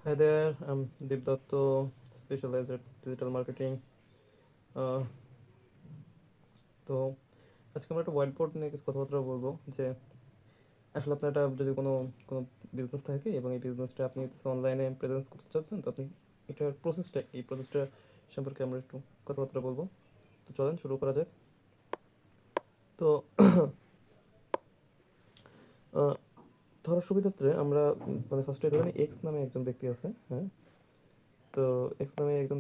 Hi there, I'm Deep Datto, specialized at digital marketing. Uh, তো আজকে আমরা একটা হোয়াইট বোর্ড নিয়ে কিছু কথাবার্তা বলবো যে আসলে আপনার একটা যদি কোনো কোনো বিজনেস থাকে এবং এই বিজনেসটা আপনি অনলাইনে প্রেজেন্স করতে চাচ্ছেন, তো আপনি এটার প্রসেসটা এই প্রসেসটা সম্পর্কে আমরা একটু কথাবার্তা বলবো। তো চলেন শুরু করা যাক। তো আহ, ধরার সুবিধার্থে আমরা মানে ফার্স্টে ধরেন এক্স নামে একজন ব্যক্তি আছে, হ্যাঁ। তো এক্স নামে একজন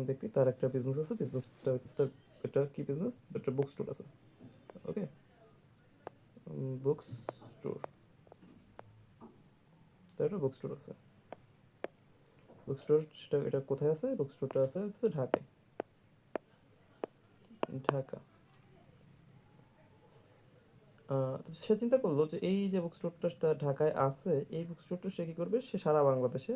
ব্যক্তি তার একটা বিজনেস আছে, বিজনেসটা হচ্ছে তার একটা কি বিজনেস, একটা বুক স্টোর আছে। ওকে, বুক স্টোর, তার একটা বুক স্টোর আছে। বুক স্টোর সেটা এটা কোথায় আছে? বুক স্টোরটা আছে হচ্ছে ঢাকায়, ঢাকা। তো সে চিন্তা করলো যে এই যে বুক স্টোরটা তার ঢাকায় আছে, এই বুক স্টোরটা সে কী করবে, সে সারা বাংলাদেশে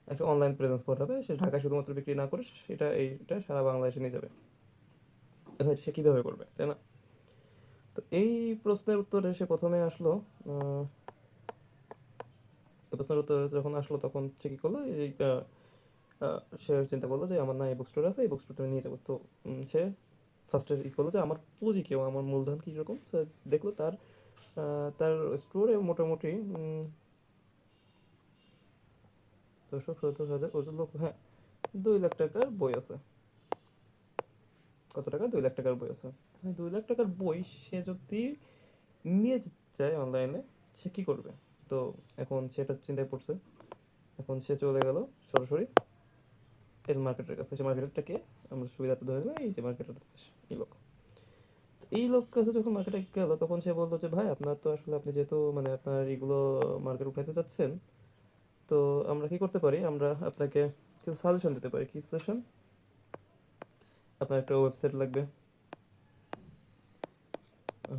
একটা অনলাইন প্রেজেন্স করাবে। সে ঢাকায় শুধুমাত্র বিক্রি না করে সেটা এইটা সারা বাংলাদেশে নিয়ে যাবে। এখন সে কীভাবে করবে, তাই না? তো এই প্রশ্নের উত্তরে সে প্রথমে আসলো, আহ, এই প্রশ্নের উত্তরে যখন আসলো তখন সে কী করলো, এই সে চিন্তা করলো যে আমার না এই বুক স্টোর আছে, এই বুক স্টোরটা নিয়ে যাবো। তো সে ফার্স্টে ই করলো যে আমার পুঁজি কেউ, আমার মূলধন কীরকম সে দেখলো। তার স্টোরে মোটামুটি 10-70 হাজার ওজন লোক, হ্যাঁ, 2 লাখ টাকার বই আছে। কত টাকা? 2 লাখ টাকার বই আছে। 2 লাখ টাকার বই সে যদি নিয়ে যায় অনলাইনে, সে কী করবে? তো এখন সেটা চিন্তায় পড়ছে। এখন সে চলে গেল সরাসরি এর মার্কেটের কাছে। সে মার্কেটারটাকে আমরা সুবিধাতে ধরে নিই, এই যে মার্কেটার, এই লোক। তো এই লোক কাছে যখন মার্কেটে গেল তখন সে বললো যে ভাই, আপনার তো আসলে আপনি যেহেতু মানে আপনার এগুলো মার্কেট উঠাইতে চাচ্ছেন, তো আমরা কি করতে পারি, আমরা আপনাকে কিছু সাজেশন দিতে পারি। কি সাজেশন? আপনার একটা ওয়েবসাইট লাগবে,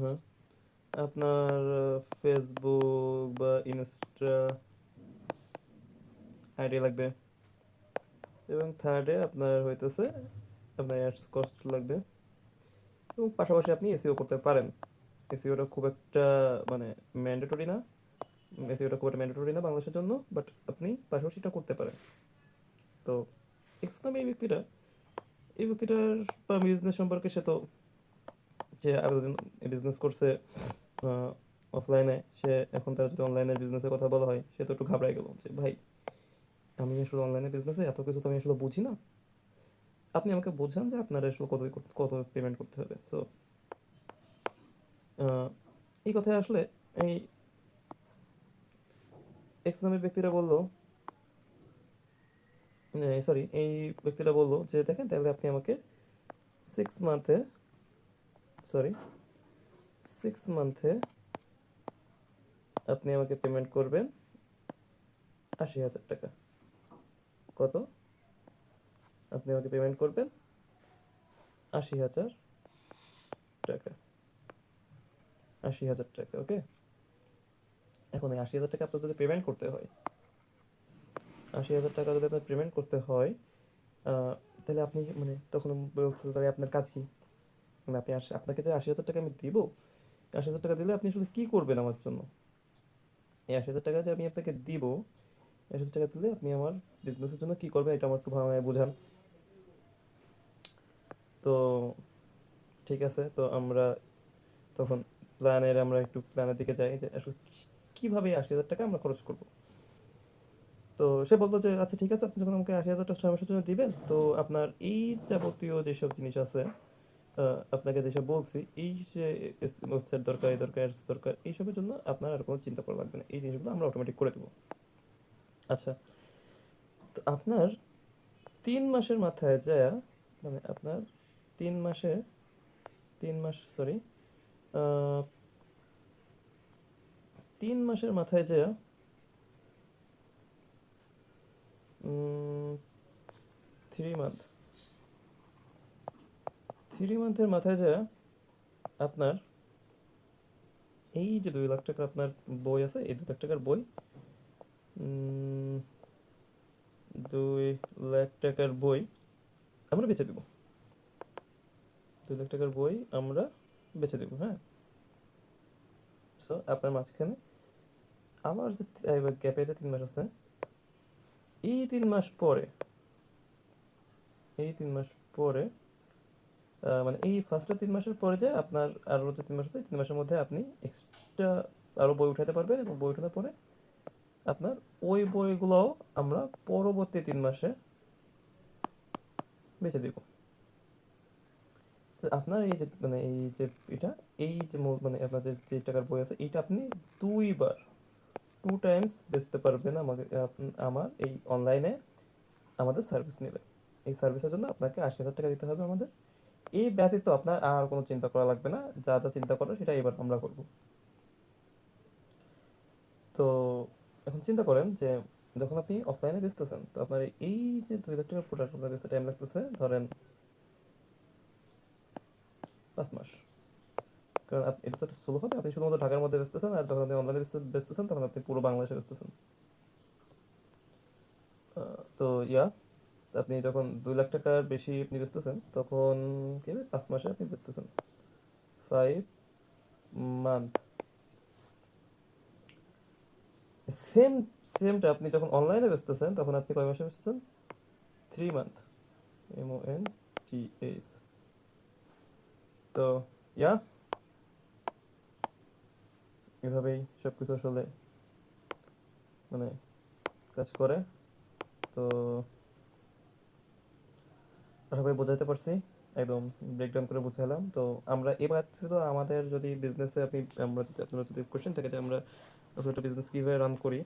হ্যাঁ। আপনার ফেসবুক বা ইনস্টা আইডি লাগবে, এবং থার্ডে আপনার হইতেছে আপনার অ্যাডস কস্ট লাগবে, এবং পাশাপাশি আপনি এসইও করতে পারেন। এসইওটা খুব একটা মানে ম্যান্ডেটরি না, এসইওটা খুব একটা ম্যান্ডেটরি না বাংলাদেশের জন্য, বাট আপনি পাশাপাশি এটা করতে পারেন। তো এক্স নামে এই ব্যক্তিটার বা বিজনেস সম্পর্কে সে তো, যে আরো দিন বিজনেস করছে অফলাইনে, সে এখন তার যদি অনলাইনের বিজনেসের কথা বলা হয়, সে তো একটু ঘাবড়াই গেল যে ভাই, আমি আসলে অনলাইনে বিজনেসে এত কিছু তো আমি আসলে বুঝি না। আপনি আমাকে বোঝান যে আপনার আসলে কত কত পেমেন্ট করতে হবে। সো এই কথায় আসলে এই এক্স নামের ব্যক্তিরা বললো, সরি, এই ব্যক্তিটা বললো যে দেখেন, তাহলে আপনি আমাকে 6 মান্থে, সরি, 6 মান্থে আপনি আমাকে পেমেন্ট করবেন 80,000 টাকা। কত? আপনি আমাকে পেমেন্ট করবেন 80,000 টাকা। 80,000 টাকা, ওকে। এখন এই 80,000 টাকা আপনার যদি পেমেন্ট করতে হয়, 80,000 টাকা যদি আপনার পেমেন্ট করতে হয়, আহ, তাহলে আপনি মানে তখন বলতে তাহলে আপনার কাজ কি? মানে আপনাকে যে 80,000 টাকা আমি দিব, 80,000 টাকা দিলে আপনি আসলে কী করবেন আমার জন্য? এই 80,000 টাকা যে আমি আপনাকে দিব, 80,000 টাকা দিলে আপনি আমার বিজনেসের জন্য কী করবেন, এটা আমার একটু ভালো বোঝান। তো ঠিক আছে, তো আমরা তখন আমরা একটু প্ল্যানের দিকে যাই যে আসলে কীভাবে 80,000 টাকা আমরা খরচ করব। তো সে বললো যে আচ্ছা ঠিক আছে, আপনি যখন আমাকে 80,000 টাকা 6 মাসের জন্য দিবেন, তো আপনার এই যাবতীয় যেসব জিনিস আছে, আপনাকে যেসব বলছি, এই যে ওয়েবসাইট দরকার, এই দরকার, অ্যাডস দরকার, এইসবের জন্য আপনার আর কোনো চিন্তা করা লাগবে না, এই জিনিসগুলো আমরা অটোমেটিক করে দেবো। আচ্ছা, তো আপনার 3 মাসের মাথায় যায়, মানে আপনার 3 মাসে, 3 মাস, সরি, 3 মাসের মাথায় যায়, 3 মান্থ, 3 মান্থের মাথায় যায় আপনার এই যে 2 লাখ টাকা আপনার বই আছে, এই 2 লাখ টাকার বই, 2 লাখ টাকার বই আমরা বেচে দেবো। 2 লাখ টাকার বই আমরা বেচে দেবো, হ্যাঁ। সো আপনার মাঝখানে আবার যে গ্যাপে যে 3 মাস আছে, এই 3 মাস পরে এই 3 মাস পরে মানে এই ফার্স্টের 3 মাসের পরে যে আপনার আরও যে 3 মাস আছে 3 মাসের মধ্যে আপনি এক্সট্রা আরও বই উঠাতে পারবেন এবং বই ওঠানোর পরে আপনার ওই বইগুলোও আমরা পরবর্তী 3 মাসে বেচে দিব। তো আপনার এই যে মানে এই যে এটা এই যে মানে আপনার যে টাকার বই আছে এইটা আপনি 2 বার 2 টাইমস বেচতে পারবেন আমাকে আমার এই অনলাইনে আমাদের সার্ভিস নিলে। এই সার্ভিসের জন্য আপনাকে 80,000 টাকা দিতে হবে আমাদের। এই ব্যতীত আপনার আর কোনো চিন্তা করা লাগবে না, যা যা চিন্তা করার সেটা এবার আমরা করব। তো এখন চিন্তা করেন যে যখন আপনি অফলাইনে বেচতেছেন তো আপনার এই যে 2 লাখ টাকার প্রোডাক্ট আপনার বেচতে টাইম লাগতেছে ধরেন 5 মাস। কারণ এটা তো একটা স্লো হবে, আপনি শুধুমাত্র ঢাকার মধ্যে বেচতেছেন, আর যখন আপনি অনলাইনে বেচতেছেন তখন আপনি পুরো বাংলাদেশে বেচতেছেন। তো আপনি যখন 2 লাখ টাকার বেশি আপনি বেচতেছেন তখন কি হবে, 5 মাসে আপনি বেচতেছেন 5 মান্থ। সেম সেমটা আপনি যখন অনলাইনে বেচতেছেন তখন আপনি কয় মাসে বেচতেছেন? 3 মান্থ। MONTH। তো ইয়া এভাবেই সব কিছু আসলে মানে কাজ করে। তো আশা করি বোঝাতে পারছি, একদম ব্রেকডাউন করে বুঝালাম। তো আমরা এবার শুধু আমাদের যদি বিজনেসে আপনারা যদি কোশ্চেন থাকে যে আমরা আসলে একটা বিজনেস কীভাবে রান করি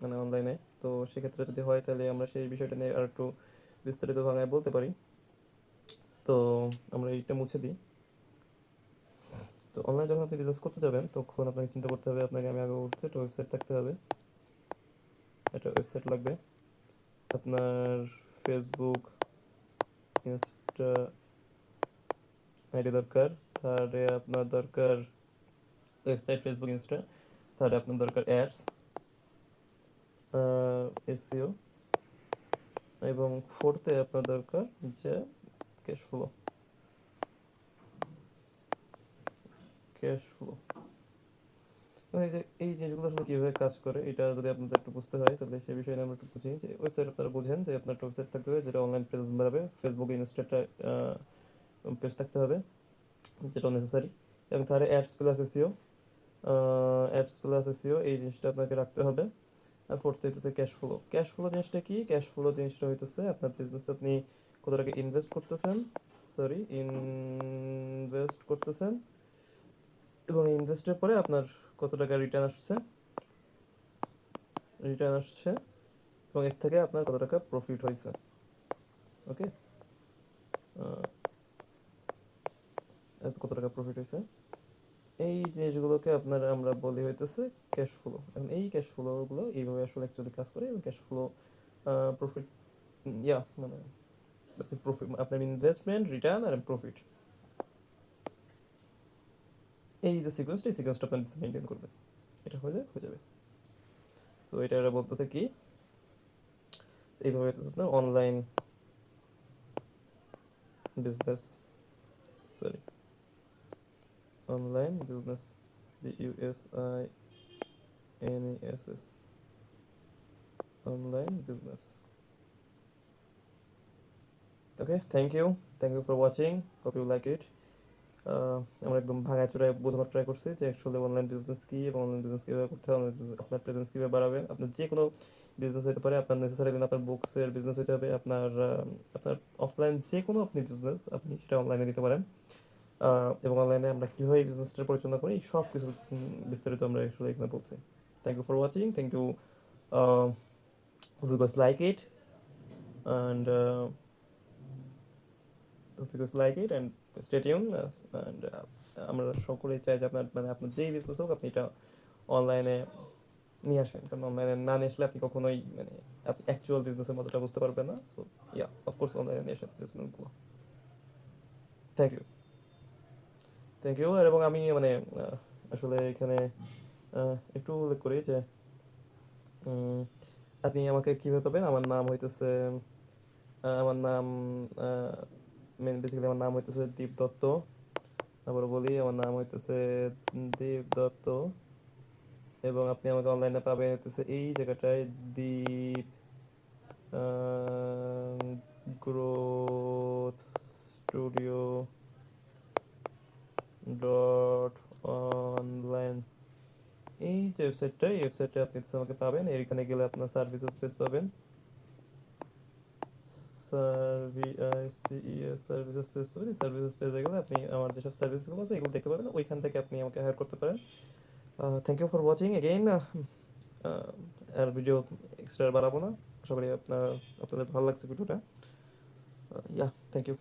মানে অনলাইনে, তো সেক্ষেত্রে যদি হয় তাহলে আমরা সেই বিষয়টা নিয়ে আর একটু বিস্তারিত ভাঙায় বলতে পারি। তো আমরা এইটা মুছে দিই। তো অনলাইনে যখন আপনি বিজনেস করতে যাবেন তখন আপনাকে চিন্তা করতে হবে, আপনাকে আমি আগে বলছি একটা ওয়েবসাইট থাকতে হবে। একটা ওয়েবসাইট লাগবে আপনার, ফেসবুক, ইনস্টা আইডি দরকার, তাহলে আপনার দরকার ওয়েবসাইট, ফেসবুক, ইনস্টা, তাহলে আপনার দরকার অ্যাডস, এসইও, এবং ফোর্থে আপনার দরকার যে ক্যাশ ফ্লো। ক্যাশ ফ্লো এই যে এই জিনিসগুলো আসলে কীভাবে কাজ করে এটা যদি আপনাদের একটু বুঝতে হয় তাহলে সেই বিষয়ে আমরা একটু বুঝি। যে ওয়েবসাইট আপনারা বুঝেন যে আপনার একটা ওয়েবসাইট থাকতে হবে যেটা অনলাইন প্রেজেন্স বাড়াবে, ফেসবুকে, ইনস্টাটা পেজ থাকতে হবে যেটা নেসেসারি, এবং তাহলে অ্যাডস প্লাস এসইও এই জিনিসটা আপনাকে রাখতে হবে। আর ফোর্থ হইতেছে ক্যাশ ফ্লো। ক্যাশ ফ্লো জিনিসটা কি? ক্যাশ ফ্লো জিনিসটা হইতেছে আপনার বিজনেসে আপনি কত টাকা ইনভেস্ট করতেছেন এবং ইনভেস্টের পরে আপনার কত টাকা রিটার্ন আসছে এবং এর থেকে আপনার কত টাকা প্রফিট হয়েছে। ওকে, কত টাকা প্রফিট হয়েছে এই জিনিসগুলোকে আমরা বলি হইতেছে ক্যাশ ফ্লো। এখন এই ক্যাশ ফ্লোগুলো এইভাবে আসলে অ্যাকচুয়ালি কাজ করে। এবং ক্যাশ ফ্লো প্রফিট মানে প্রফিট আপনার ইনভেস্টমেন্ট, রিটার্ন আর প্রফিট, এই যে সিকোয়েন্সটা এই সিকোয়েন্সটা আপনার মেনটেন করবে। এটা হয়ে যাবে। সো এটা বলতেছে কি, এইভাবে হইতেছে আপনার online business, sorry online business, BUSINESS, online business. Okay, thank you for watching, hope you like it. আমরা একদম ভাঙা চোরায় বোঝানোর ট্রাই করছি যে অ্যাকচুয়ালি অনলাইন বিজনেস কী এবং অনলাইন বিজনেস কীভাবে করতে হয়, আপনার প্রেজেন্স কীভাবে বাড়াবেন। আপনার যে কোনো বিজনেস হতে পারে, আপনার নেসেসারি আপনার বুকসের বিজনেস হতে হবে, আপনার অফলাইন যে কোনো আপনি বিজনেস আপনি সেটা অনলাইনে দিতে পারেন। এবং অনলাইনে আমরা কীভাবে বিজনেসটা পরিচালনা করি সব কিছু বিস্তারিত আমরা আসলে এখানে বলছি। Thank you for watching, thank you because like it and and stay tune. And আমরা সকলেই চাই যে আপনার যেই বিজনেস হোক আপনি এটা অনলাইনে নিয়ে আসেন, কারণ অনলাইনে না নিয়ে আসলে আপনি কখনোই আপনি অ্যাকচুয়াল বিজনেসের মতোটা বুঝতে পারবেন না। সো অফকোর্স অনলাইনে নিয়ে আসেন বিজনেসগুলো। থ্যাংক ইউ, আর এবং আমি আসলে এখানে একটু উল্লেখ করি যে আপনি আমাকে কীভাবে পাবেন। আমার নাম বেসিক্যালি আমার নাম হইতেছে দীপ দত্ত। আবার বলি, আমার নাম হইতেছে দীপ দত্ত এবং আপনি আমাকে অনলাইনে পাবেন হইতেছে এই জায়গাটায় দীপ গ্রোথ স্টুডিও ডট অনলাইন, এই যে ওয়েবসাইটটা, এই ওয়েবসাইটে আপনি আমাকে পাবেন। এখানে গেলে আপনার সার্ভিসেস পেজ পাবেন, সার্ভিসেস পেজ পাবেন। এই সার্ভিসেস পেজে গেলে আপনি আমার যেসব সার্ভিসগুলো আছে এগুলো দেখতে পাবেন, ওইখান থেকে আপনি আমাকে হায়ার করতে পারেন। Thank you for watching again. আর ভিডিও এক্সট্রা বাড়াবো না, আশা করি আপনাদের ভালো লাগছে ভিডিওটা। Yeah, thank you.